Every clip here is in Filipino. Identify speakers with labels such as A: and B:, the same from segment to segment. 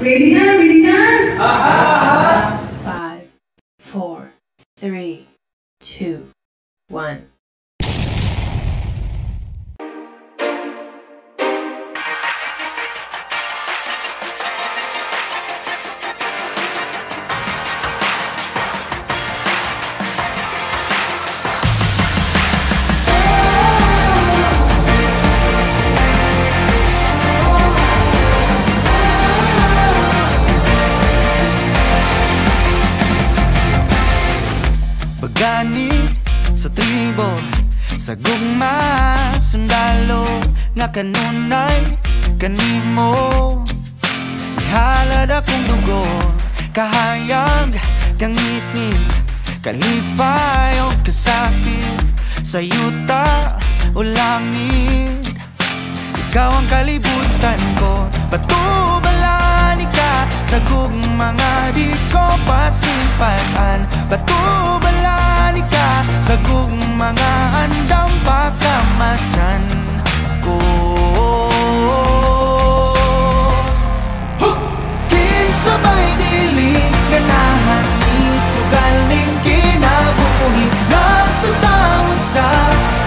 A: Ready na? Ready na?
B: 5, 4, 3, 2, 1.
C: Pagani sa tribo, sa gugma, sundalo, nga kanunay, kanimo. Ihalad akong dugo, kahayag, kangitid, kalipay o kasakit, sa yuta o langit. Ikaw ang kalibutan ko, patubalani ka, sa gugmanga di ko pasimpaan. Patubalani ka, sa gugmanga andam pagkamatyan ko. Kinsabay diling ganahan ni sugaling kinabuhi. Nagtusa-usa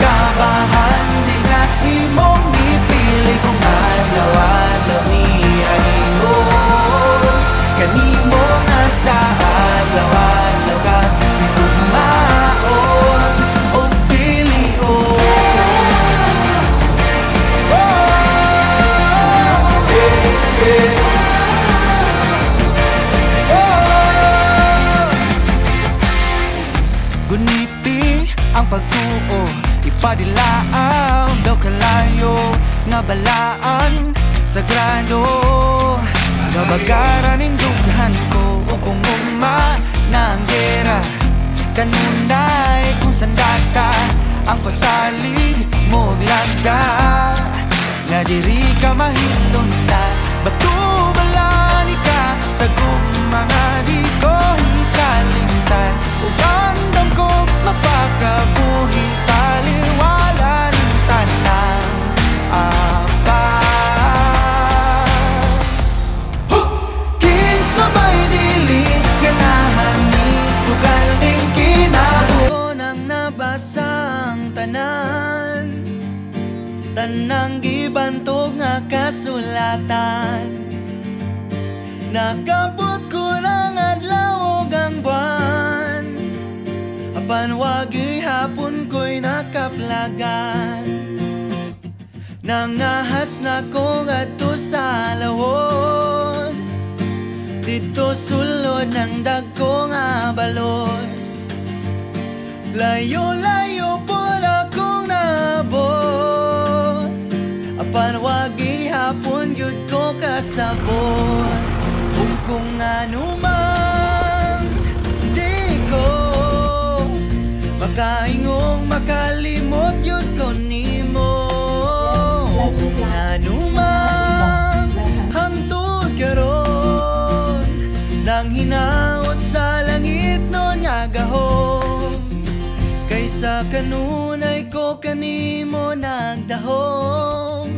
C: kabahan di nga imong ipili kung adlaw-adlaw niya ingon. Kanimo nga sa adlaw-adlaw ka tugmaon o pilion. Guniti ang pagtuo, ipadilaaw daw kalayo, nga balaan sagrado. Kabagaran ng dughan ko o kung uma na ang gera, kanunay kung sandata ang pasalig mo glagda. Nga diri ka mahilunta, batubalani ka, sa gumanga di ko hikalimtan. Ugandam ko mapakabuhi, taliwala ng tanang apa. Kinsabay dili ganahan ni sugal ding kinabuhi. Nang nabasa ang tanan, tanang gibantog nga kasulatan. Nakabot ko ng adlaw ug ang buwan, apan wagi hapon ko'y nakaplagan. Nangahas na ko ngadto sa lawon, dito sulod ng dagko nga balon. Layo-layo po akong naabot, apan wagi hapon yun ko kasabot. Kung ano man di ko makaingong makalimot yun ko nimo. Kung ano man hangtod karon, nang hinaot sa langit nun nga gahom. Kaysa kanunay ko kanimo nagdahom,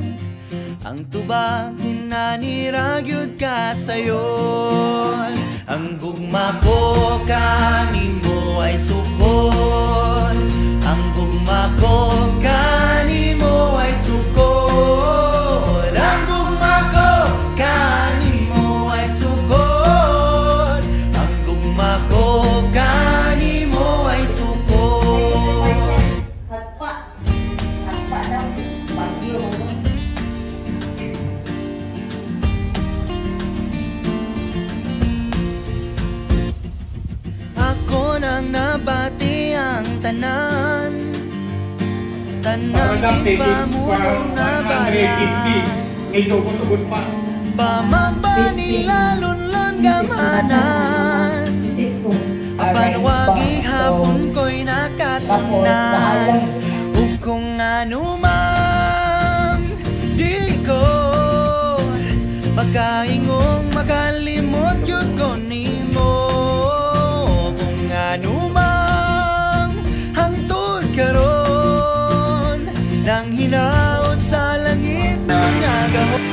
C: ang tubag hinaniragyod ka sayon. Ang gugma ko kanimo ay sukod, ang gugma ko kanimo ay sukod, ang gugma ko kanimo ay sukod, ang gugma ko kanimo ay sukod.
D: Hatpa daw bagyo.
C: Nang nabati ang tanan, tanang ipamulong na bayan. Pamaba nila lunlon gamanan, apan wagi hapon ko'y nakatunan. Ug kung ano man di ko makaingong makalimot yun ko nimo. Anumang hangtod karon, nang hinaot sa langit ng agahon.